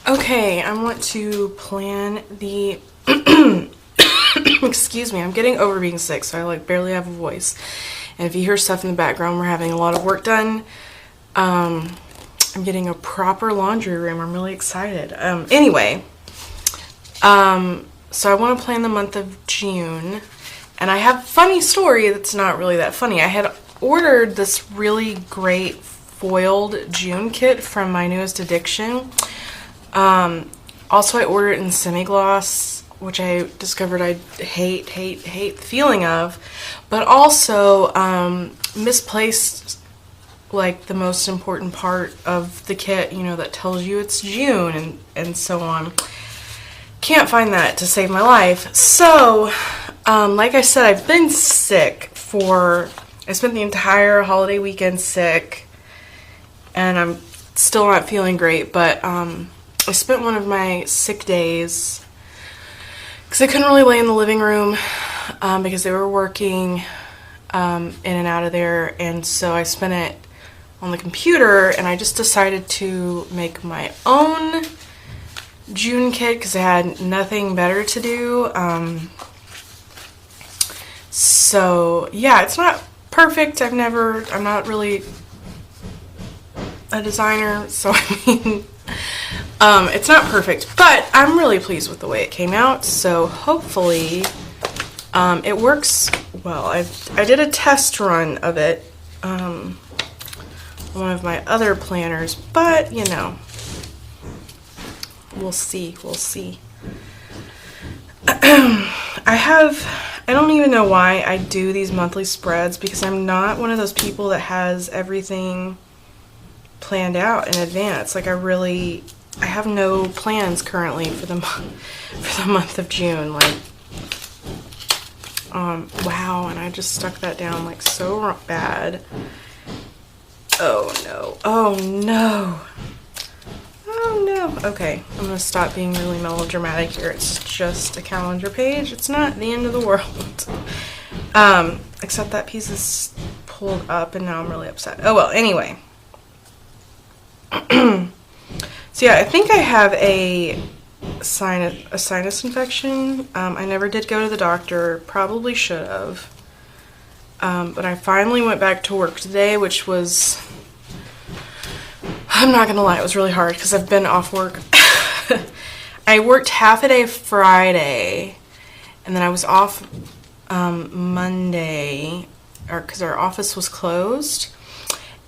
Okay, I want to plan the excuse me, I'm getting over being sick, so I like barely have a voice. And if you hear stuff in the background, we're having a lot of work done. I'm getting a proper laundry room. I'm really excited. Anyway, so I want to plan the month of June, and I have a funny story that's not really that funny. I had ordered this really great foiled June kit from My Newest Addiction. Also, I ordered it in semi-gloss, which I discovered I hate the feeling of, but also misplaced like the most important part of the kit, you know, that tells you it's June and so on. Can't find that to save my life. So, like I said, I've been sick I spent the entire holiday weekend sick, and I'm still not feeling great, but I spent one of my sick days because I couldn't really lay in the living room because they were working in and out of there, and so I spent it on the computer, and I just decided to make my own June kit because I had nothing better to do. So yeah, it's not perfect. I'm not really a designer, so I mean, it's not perfect, but I'm really pleased with the way it came out, so hopefully it works well. I did a test run of it, one of my other planners, but you know, we'll see. I don't even know why I do these monthly spreads, because I'm not one of those people that has everything planned out in advance. Like I have no plans currently for the month of June. Like, wow, and I just stuck that down like so bad. Oh no. Okay, I'm gonna stop being really melodramatic here. It's just a calendar page. It's not the end of the world. Except that piece is pulled up and now I'm really upset. Oh well, anyway. So yeah, I think I have a sinus infection. I never did go to the doctor. Probably should have. But I finally went back to work today, which was, I'm not gonna lie, it was really hard because I've been off work. I worked half a day Friday, and then I was off Monday, because our office was closed.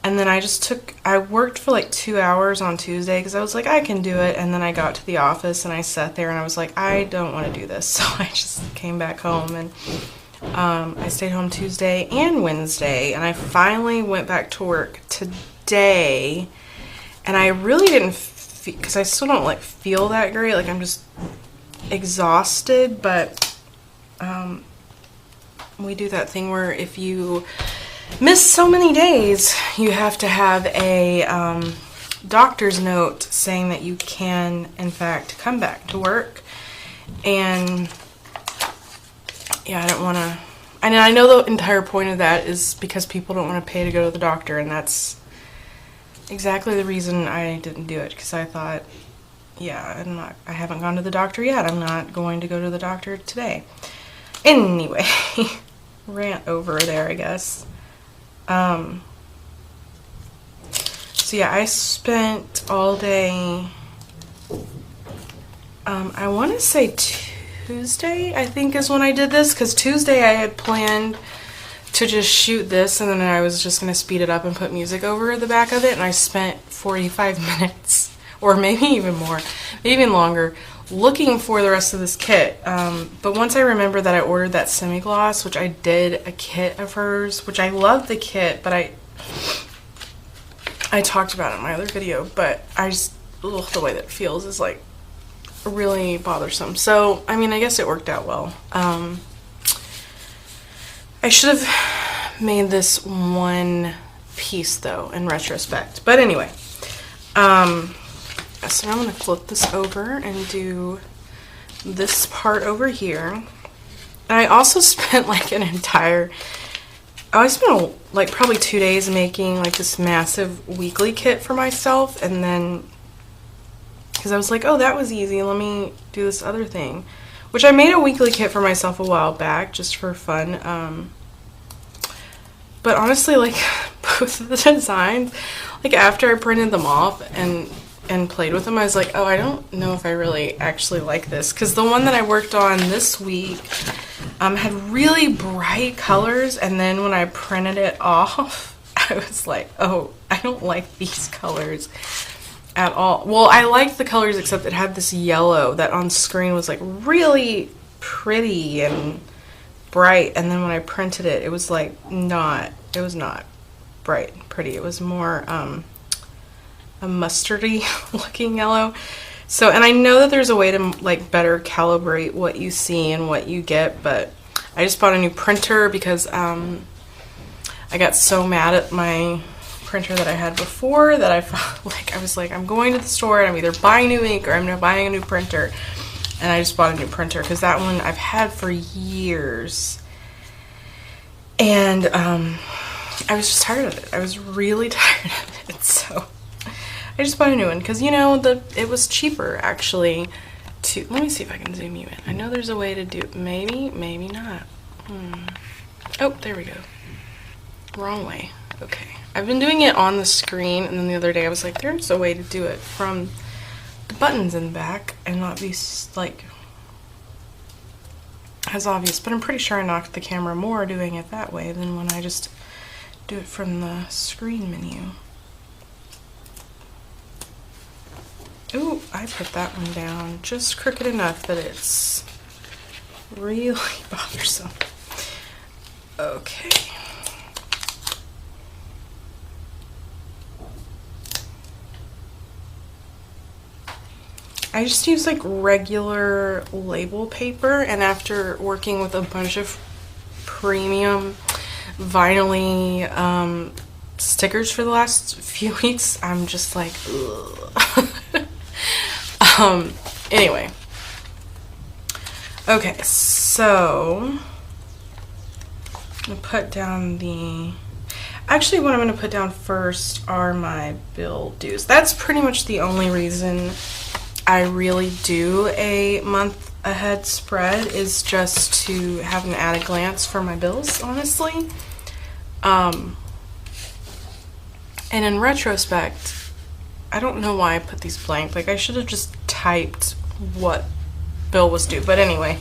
And then I worked for like 2 hours on Tuesday because I was like, I can do it. And then I got to the office and I sat there and I was like, I don't want to do this. So I just came back home, and I stayed home Tuesday and Wednesday, and I finally went back to work today. And I really didn't because I still don't like feel that great. Like I'm just exhausted, but we do that thing where if you miss so many days, you have to have a doctor's note saying that you can, in fact, come back to work. And yeah, I don't want to. And I know the entire point of that is because people don't want to pay to go to the doctor, and that's exactly the reason I didn't do it, because I thought, yeah, I haven't gone to the doctor yet. I'm not going to go to the doctor today. Anyway, rant over there, I guess. So yeah, I spent all day, I want to say Tuesday, I think is when I did this, because Tuesday I had planned to just shoot this, and then I was just going to speed it up and put music over the back of it, and I spent 45 minutes, or maybe even more, maybe even longer, looking for the rest of this kit. But once I remembered that I ordered that semi-gloss, which I did a kit of hers, which I love the kit, but I talked about it in my other video, but I just, the way that it feels is like really bothersome. So, I mean, I guess it worked out well. I should have made this one piece though in retrospect, but anyway, so I'm going to flip this over and do this part over here. And I also spent like I spent like probably 2 days making like this massive weekly kit for myself, and then because I was like, oh, that was easy, let me do this other thing, which I made a weekly kit for myself a while back just for fun. But honestly, like, both of the designs, like, after I printed them off and played with them, I was like, oh, I don't know if I really actually like this, because the one that I worked on this week had really bright colors, and then when I printed it off, I was like, oh, I don't like these colors at all. Well, I liked the colors, except it had this yellow that on screen was like really pretty and bright, and then when I printed it, it was like it was not bright and pretty. It was more a mustardy looking yellow. So, and I know that there's a way to like better calibrate what you see and what you get, but I just bought a new printer because I got so mad at my printer that I had before that I felt like I was like, I'm going to the store and I'm either buying new ink or I'm not buying a new printer. And I just bought a new printer because that one I've had for years. And I was just tired of it. I was really tired of it. So I just bought a new one because, you know, it was cheaper actually to, let me see if I can zoom you in. I know there's a way to do it. Maybe, maybe not. Oh, there we go. Wrong way. Okay. I've been doing it on the screen, and then the other day I was like, there's a way to do it from the buttons in the back and not be like as obvious, but I'm pretty sure I knocked the camera more doing it that way than when I just do it from the screen menu. Ooh, I put that one down just crooked enough that it's really bothersome. Okay. I just use like regular label paper, and after working with a bunch of premium vinyl stickers for the last few weeks, I'm just like, ugh. Anyway. Okay, so I'm gonna put down actually what I'm gonna put down first are my bill dues. That's pretty much the only reason I really do a month ahead spread, is just to have an at a glance for my bills, honestly. And in retrospect, I don't know why I put these blank. Like, I should have just typed what bill was due. But anyway,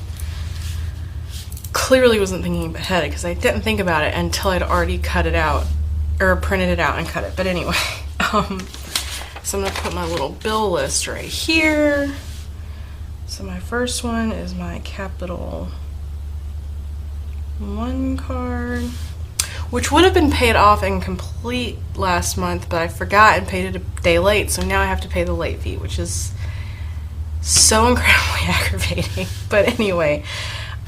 clearly wasn't thinking ahead because I didn't think about it until I'd already cut it out, or printed it out and cut it. But anyway, so I'm gonna put my little bill list right here. So my first one is my Capital One card, which would have been paid off and complete last month, but I forgot and paid it a day late, so now I have to pay the late fee, which is so incredibly aggravating. But anyway,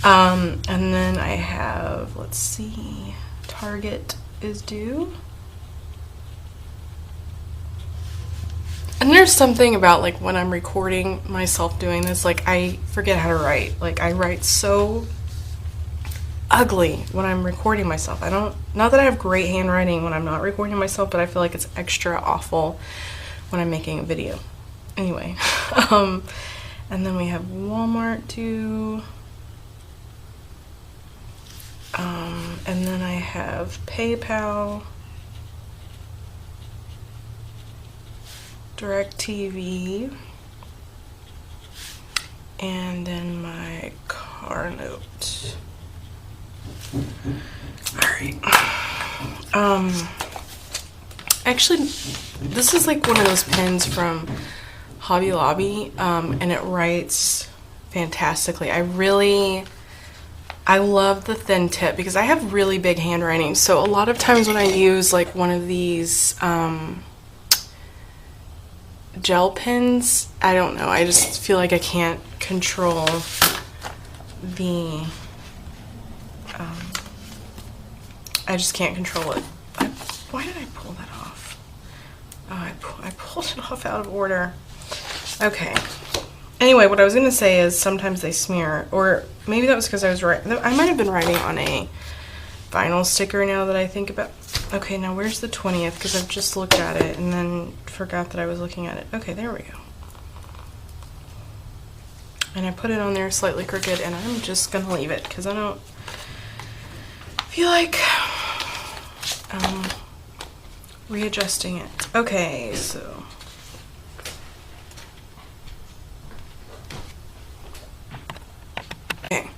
and then I have, let's see, Target is due. And there's something about, like, when I'm recording myself doing this, like, I forget how to write. Like, I write so ugly when I'm recording myself. Not that I have great handwriting when I'm not recording myself, but I feel like it's extra awful when I'm making a video. Anyway, and then we have Walmart due. And then I have PayPal, DirecTV, and then my car note. Alright. Actually, this is like one of those pens from Hobby Lobby, and it writes fantastically. I love the thin tip because I have really big handwriting, so a lot of times when I use like one of these gel pens, I don't know, I just feel like I can't control the I just can't control it. Why did I pull that off? Oh, I pulled it off out of order. Okay. Anyway, what I was gonna say is sometimes they smear, or maybe that was because I was writing. I might have been writing on a vinyl sticker now that I think about. Okay, now where's the 20th? Because I've just looked at it and then forgot that I was looking at it. Okay, there we go. And I put it on there slightly crooked, and I'm just gonna leave it because I don't feel like readjusting it. Okay, so okay.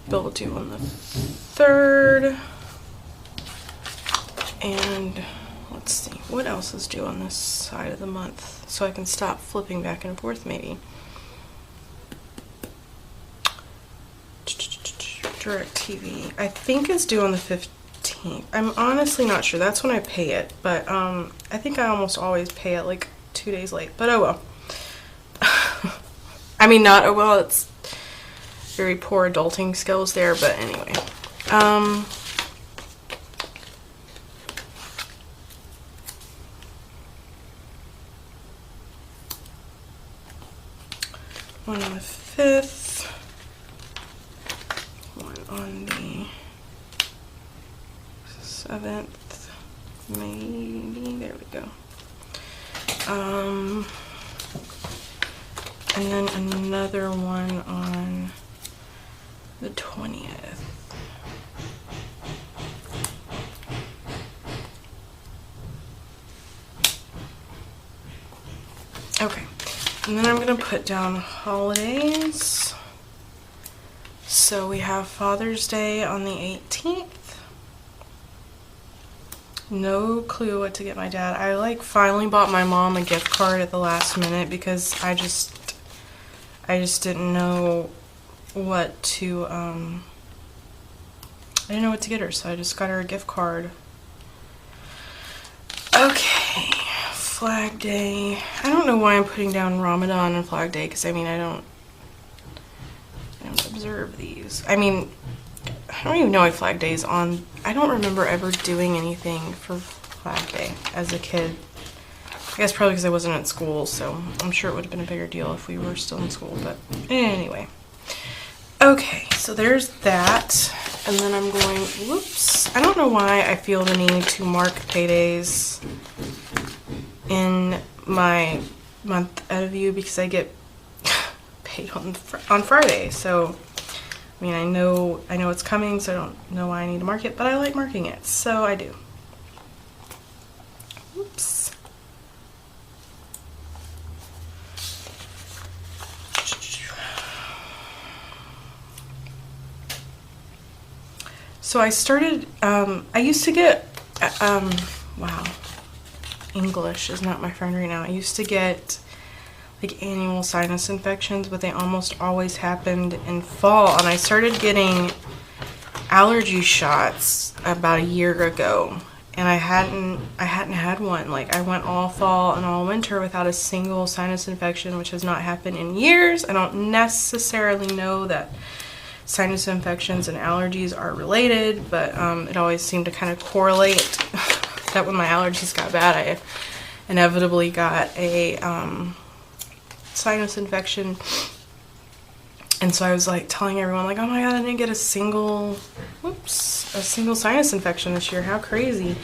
Bill will do on the 3rd, and let's see what else is due on this side of the month, so I can stop flipping back and forth. Maybe DirecTV, I think, is due on the 15th. I'm honestly not sure. That's when I pay it, but I think I almost always pay it like 2 days late. But oh well. I mean, not oh well. It's very poor adulting skills there, but anyway. One on the 5th, one on the 7th, maybe, there we go. And then another one on the 20th. Okay, and then I'm gonna put down holidays. So we have Father's Day on the 18th. No clue what to get my dad. I like finally bought my mom a gift card at the last minute because I just didn't know what to I didn't know what to get her, so I just got her a gift card. Okay, Flag Day. I don't know why I'm putting down Ramadan and Flag Day, because I mean I don't observe these. I mean, I don't even know what Flag Day is on. I don't remember ever doing anything for Flag Day as a kid. I guess probably because I wasn't at school, so I'm sure it would have been a bigger deal if we were still in school, but anyway. Okay, so there's that, and then I'm going, whoops, I don't know why I feel the need to mark paydays in my month out of view, because I get paid on Friday, so I mean, I know it's coming, so I don't know why I need to mark it, but I like marking it, so I do. Oops. So I started, I used to get, wow, English is not my friend right now. I used to get like annual sinus infections, but they almost always happened in fall, and I started getting allergy shots about a year ago, and I hadn't had one. Like, I went all fall and all winter without a single sinus infection, which has not happened in years. I don't necessarily know that sinus infections and allergies are related, but it always seemed to kind of correlate that when my allergies got bad, I inevitably got a sinus infection. And so I was like telling everyone, like, oh my god, I didn't get a single sinus infection this year, how crazy.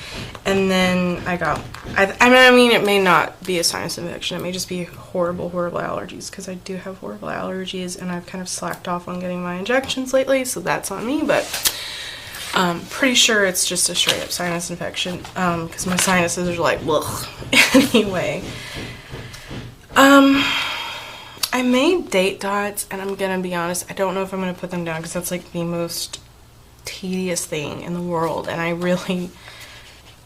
And then I mean, it may not be a sinus infection, it may just be horrible allergies, because I do have horrible allergies, and I've kind of slacked off on getting my injections lately, so that's on me, but pretty sure it's just a straight up sinus infection, because my sinuses are like, blech. Anyway, I made date dots, and I'm gonna be honest, I don't know if I'm gonna put them down, because that's like the most tedious thing in the world, and I really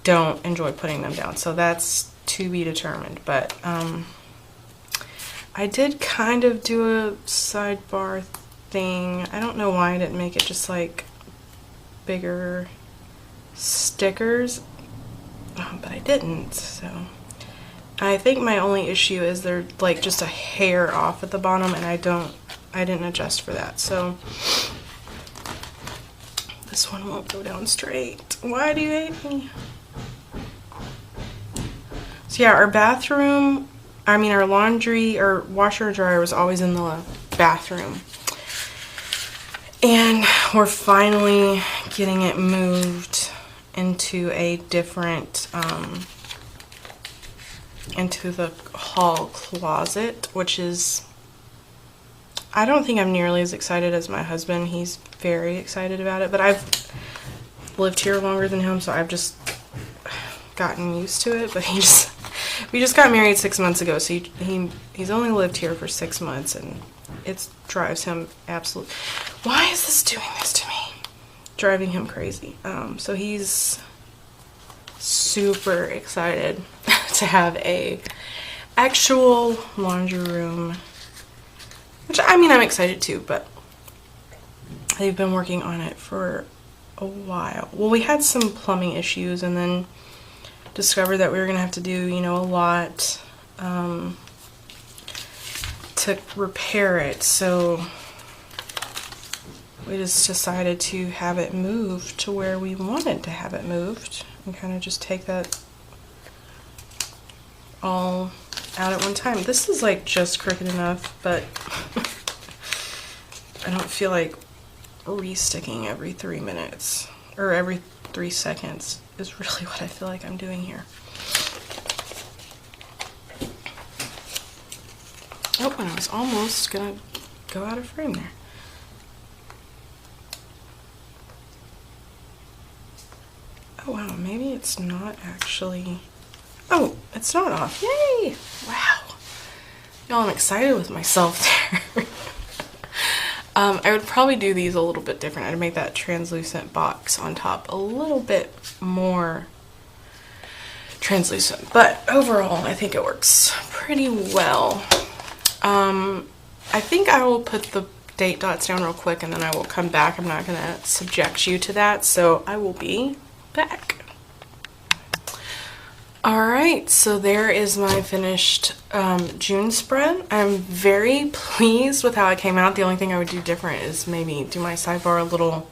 don't enjoy putting them down, so that's to be determined. But I did kind of do a sidebar thing. I don't know why I didn't make it just like bigger stickers, but I didn't, so I think my only issue is they're like just a hair off at the bottom, and I didn't adjust for that, so this one won't go down straight. Why do you hate me? So yeah, our bathroom, I mean our laundry or washer and dryer was always in the bathroom, and we're finally getting it moved into a different into the hall closet, which is, I don't think I'm nearly as excited as my husband. He's very excited about it, but I've lived here longer than him, so I've just gotten used to it. But we just got married 6 months ago, so he's only lived here for 6 months, and it drives him absolute. Why is this doing this to me? Driving him crazy. So he's super excited to have a actual laundry room, which, I mean, I'm excited too, but they've been working on it for a while. Well, we had some plumbing issues and then discovered that we were gonna have to do, you know, a lot to repair it, so we just decided to have it moved to where we wanted to have it moved and kind of just take that all out at one time. This is like just crooked enough, but I don't feel like re-sticking every 3 minutes or every 3 seconds is really what I feel like I'm doing here. Oh, and I was almost gonna go out of frame there. Oh wow, maybe it's not actually. Oh, it's not off. Yay! Wow. Y'all, I'm excited with myself there. I would probably do these a little bit different. I'd make that translucent box on top a little bit more translucent. But overall, I think it works pretty well. I think I will put the date dots down real quick and then I will come back. I'm not going to subject you to that, so I will be back. Alright, so there is my finished June spread. I'm very pleased with how it came out. The only thing I would do different is maybe do my sidebar a little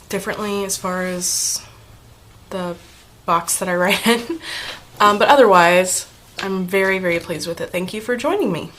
differently as far as the box that I write in. But otherwise, I'm very, very pleased with it. Thank you for joining me.